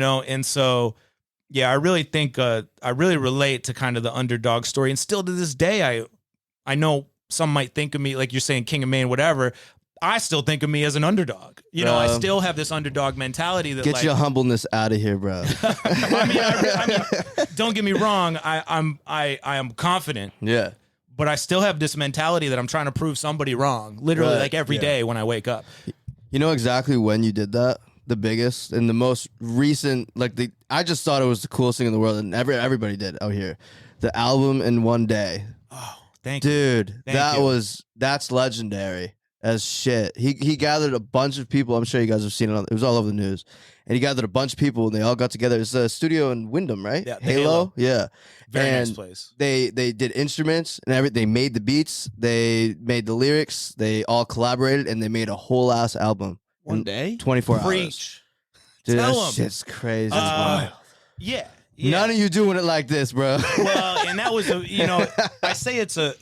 And so, yeah, I really think I really relate to kind of the underdog story. And still to this day, I know some might think of me, like you're saying, King of Maine, whatever. I still think of me as an underdog. I still have this underdog mentality that get your humbleness out of here, bro. I mean, don't get me wrong. I am confident. Yeah. But I still have this mentality that I'm trying to prove somebody wrong, literally like every day when I wake up. You know exactly when you did that? The biggest and the most recent, I just thought it was the coolest thing in the world, and everybody did out here. The album in one day. Oh, thank you. Dude, that's legendary as shit. He gathered a bunch of people. I'm sure you guys have seen it. It was all over the news. And he gathered a bunch of people, and they all got together. It's a studio in Wyndham, right? Yeah, Halo. Yeah. Very nice place. They did instruments and everything. They made the beats. They made the lyrics. They all collaborated, and they made a whole ass album. One day? 24 Preach. hours. Dude, Tell that 'em. shit's crazy. Yeah. None of you doing it like this, bro. Well, and that was I say to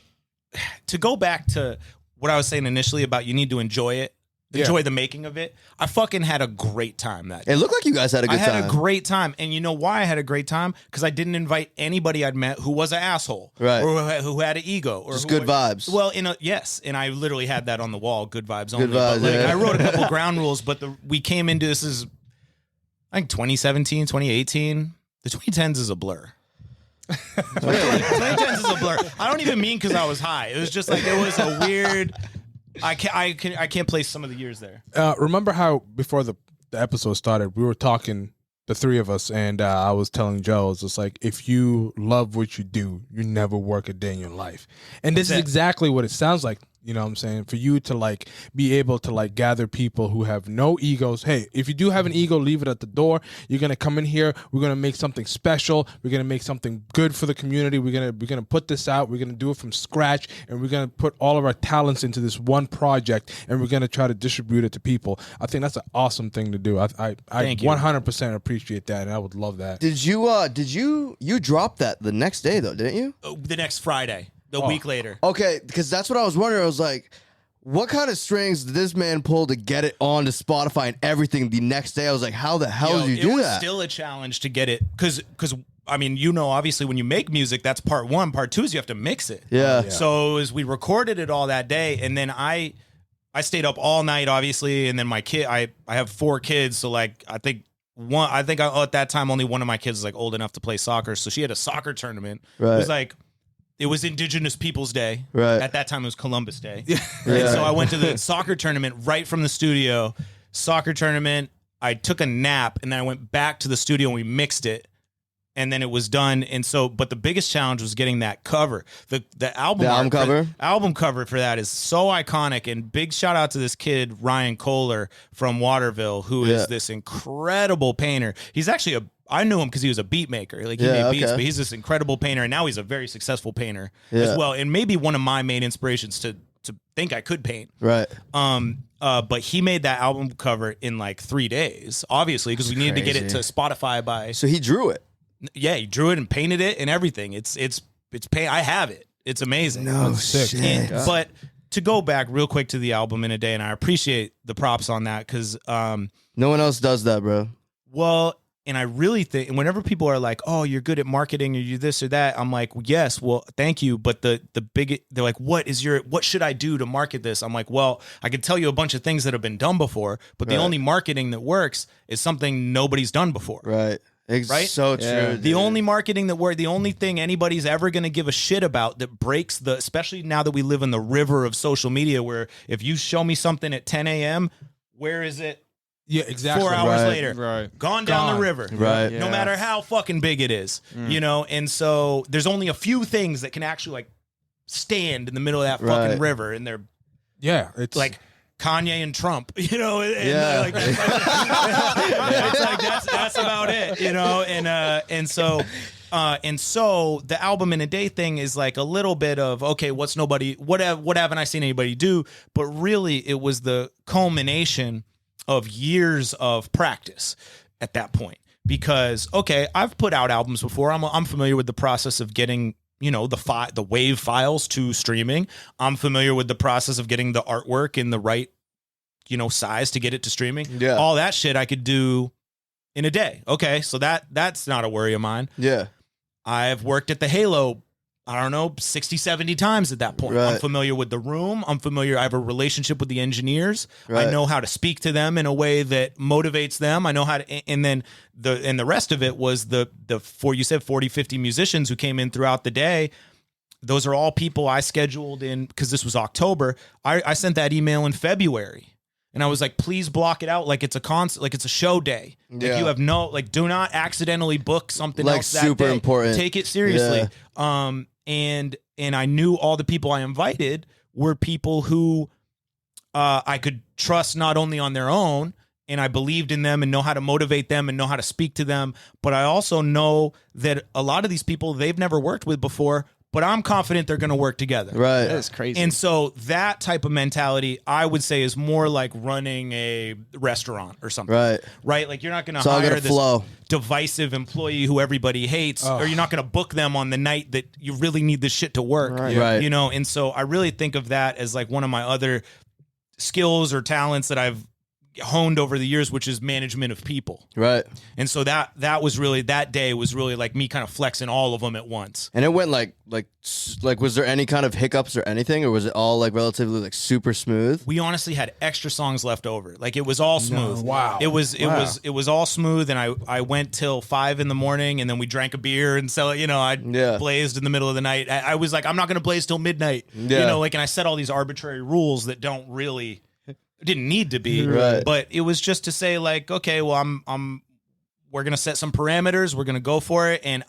go back to what I was saying initially about you need to enjoy it. Enjoy the making of it. I fucking had a great time that day. It looked like you guys had a good time. I had a great time. And you know why I had a great time? Because I didn't invite anybody I'd met who was an asshole. Right. Or who had an ego. Or just good vibes. Well, yes. And I literally had that on the wall. Good vibes only. Good vibes, but yeah. I wrote a couple ground rules, but we came into this as, I think 2017, 2018. The 2010s is a blur. 2010s is a blur. I don't even mean because I was high. It was just like it was a weird... I can't place some of the years there. Remember how before the episode started, we were talking, the three of us, and I was telling Joe, it's just like, if you love what you do, you never work a day in your life. And this is exactly what it sounds like. You know what I'm saying? For you to be able to gather people who have no egos. Hey, if you do have an ego, leave it at the door. You're gonna come in here. We're gonna make something special. We're gonna make something good for the community. We're gonna put this out. We're gonna do it from scratch, and we're gonna put all of our talents into this one project, and we're gonna try to distribute it to people. I think that's an awesome thing to do. I 100% appreciate that, and I would love that. Did you drop that the next day though? Didn't you? The next Friday. The week later. Okay, because that's what I was wondering. I was like, what kind of strings did this man pull to get it onto Spotify and everything the next day? I was like, how the hell did you do that? It was still a challenge to get it because I mean, obviously when you make music, that's part one. Part two is you have to mix it. Yeah. So as we recorded it all that day, and then I stayed up all night, obviously, and then my kid, I have 4 kids, so I think at that time only one of my kids was old enough to play soccer, so she had a soccer tournament. Right. It was Indigenous Peoples Day. Right. At that time, it was Columbus Day. Yeah. And so I went to the soccer tournament right from the studio. Soccer tournament. I took a nap, and then I went back to the studio, and we mixed it. And then it was done. And so, but the biggest challenge was getting that cover. The album cover for that is so iconic. And big shout out to this kid, Ryan Kohler from Waterville, who is this incredible painter. He's actually I knew him because he was a beat maker. He made beats, but he's this incredible painter, and now he's a very successful painter as well. And maybe one of my main inspirations to think I could paint. Right. But he made that album cover in 3 days, obviously, because we needed to get it to Spotify by. So he drew it. Yeah, he drew it and painted it and everything. It's I have it. It's amazing. No shit. But to go back real quick to the album in a day, and I appreciate the props on that because no one else does that, bro. Well. And I really think, and whenever people are like, "Oh, you're good at marketing, or you this or that," I'm like, "Yes, well, thank you." But they're like, "What should I do to market this?" I'm like, "Well, I can tell you a bunch of things that have been done before, but the only marketing that works is something nobody's done before." Right. Right? So true. Yeah. The only marketing that works, the only thing anybody's ever going to give a shit about that breaks especially now that we live in the river of social media, where if you show me something at 10 a.m., where is it? Yeah, exactly. 4 hours later. Right. Gone down the river. Right. No matter how fucking big it is. And so there's only a few things that can actually stand in the middle of that fucking river, and they're it's like Kanye and Trump, and that's about it, and so the album in a day thing is a little bit of, okay, what haven't I seen anybody do? But really it was the culmination of years of practice at that point, because I've put out albums before. I'm familiar with the process of getting the WAV files to streaming. I'm familiar with the process of getting the artwork in the right size to get it to streaming. Yeah. All that shit I could do in a day. Okay, so that's not a worry of mine. Yeah. I've worked at the Halo, I don't know, 60, 70 times at that point. Right. I'm familiar with the room. I have a relationship with the engineers. Right. I know how to speak to them in a way that motivates them. I know how to, and then the rest of it was you said 40, 50 musicians who came in throughout the day. Those are all people I scheduled in, because this was October. I sent that email in February. And I was like, please block it out like it's a concert, like it's a show day. Like Yeah. you have do not accidentally book something Like else that super day. important. Take it seriously. Yeah. And I knew all the people I invited were people who I could trust not only on their own, and I believed in them and know how to motivate them and know how to speak to them, but I also know that a lot of these people they've never worked with before, but I'm confident they're going to work together. Right. That is crazy. And so that type of mentality, I would say, is more like running a restaurant or something. Right. Right? Like you're not going to It's all hire gonna this flow. divisive employee who everybody hates, or you're not going to book them on the night that you really need this shit to work. Right. Right. You know, and so I really think of that as like one of my other skills or talents that I've honed over the years, which is management of people. Right. And so that was really, that day was really like me kind of flexing all of them at once. And it went like was there any kind of hiccups or anything, or was it all like relatively like super smooth? We honestly had extra songs left over. Like it was all smooth. Wow. It was all smooth, and I went till 5 a.m, and then we drank a beer and so I Yeah. blazed in the middle of the night. I was like, I'm not gonna blaze till midnight. Yeah. Like, and I set all these arbitrary rules that didn't need to be. Right. But it was just to say like, okay, well we're gonna set some parameters, we're gonna go for it, and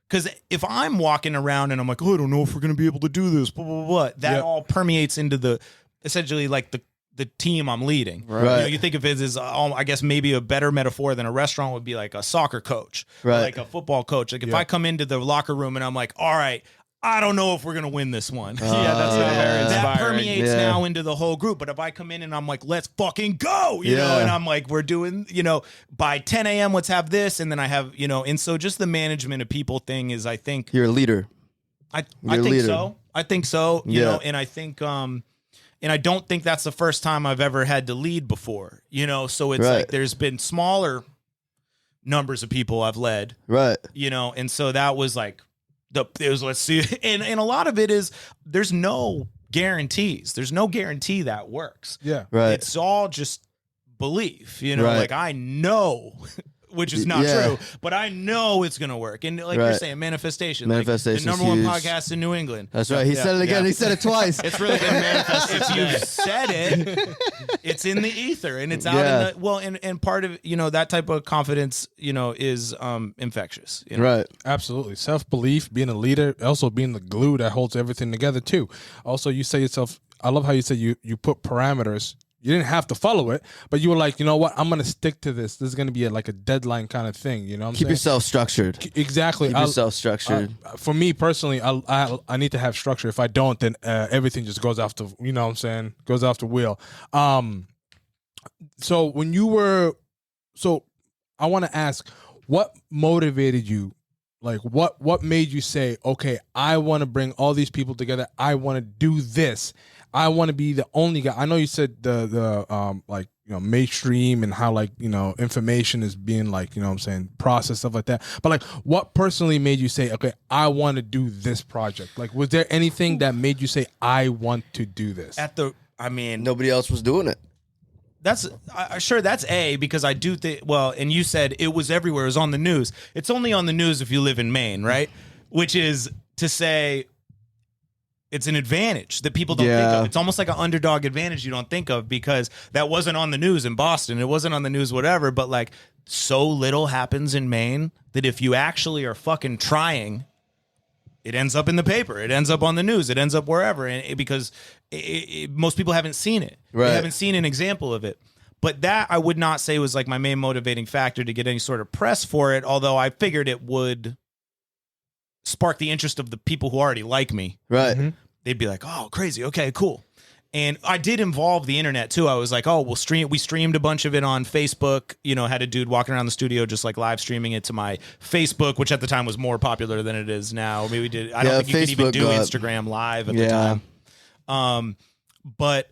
because if I'm walking around and I'm like, oh, I don't know if we're going to be able to do this, blah, blah, blah, that all permeates into essentially like the team I'm leading. Right. You think of it as, I guess maybe a better metaphor than a restaurant would be like a soccer coach, or Right. like a football coach. Like if I come into the locker room and I'm like, all right, I don't know if we're going to win this one. yeah, that's not very That inspiring. permeates Yeah. now into the whole group. But if I come in and I'm like, let's fucking go, you know, Yeah. and I'm like, we're doing, by 10 a.m., let's have this. And then I have, and so just the management of people thing is, I think, You're a leader. I You're a think leader. so. I think so, you Yeah. know, and I think, and I don't think that's the first time I've ever had to lead before, so it's Right. like there's been smaller numbers of people I've led, Right. and so that was like, let's see, and a lot of it is there's no guarantees. There's no guarantee that works. Yeah. Right. It's all just belief, Right. like I know, which is not Yeah. true, but I know it's going to work. And like you're Right. saying, manifestation. Manifestation's like the number huge. one podcast in New England. That's right. He Yeah, said it again. yeah. He said it twice. It's really been manifested. If you've said it, it's in the ether and it's out Yeah. in the, and part of, that type of confidence, is infectious. Right. Absolutely. Self-belief, being a leader, also being the glue that holds everything together too. Also, you say yourself, I love how you said you put parameters. You didn't have to follow it, but you were like, you know what? I'm going to stick to this. This is going to be like a deadline kind of thing. You know what I'm Keep saying? yourself structured. Exactly. Keep yourself structured. For me personally, I need to have structure. If I don't, then everything just goes off the, you know what I'm saying? Goes off the wheel. So when you were, I want to ask, what motivated you? Like what made you say, okay, I want to bring all these people together. I want to do this. I want to be the only guy. I know you said the like, mainstream and how like, information is being like, what I'm saying, processed, stuff like that. But like, what personally made you say, okay, I want to do this project? Like, was there anything that made you say, I want to do this? Nobody else was doing it. That's sure that's because I do think, and you said it was everywhere. It was on the news. It's only on the news if you live in Maine, right? Which is to say it's an advantage that people don't think Yeah. of. It's almost like an underdog advantage you don't think of because that wasn't on the news in Boston. It wasn't on the news, whatever. But like so little happens in Maine that if you actually are fucking trying, it ends up in the paper. It ends up on the news. It ends up wherever, because most people haven't seen it. Right. They haven't seen an example of it. But that I would not say was like my main motivating factor to get any sort of press for it. Although I figured it would spark the interest of the people who already like me. Right. They'd be like, "Oh, crazy. Okay, cool." And I did involve the internet too. I was like, "Oh, we'll stream." We streamed a bunch of it on Facebook. Had a dude walking around the studio just like live streaming it to my Facebook, which at the time was more popular than it is now. Maybe we did. I don't think you could even Facebook do got- Instagram live at the time. But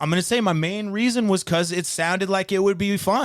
I'm gonna say my main reason was because it sounded like it would be fun.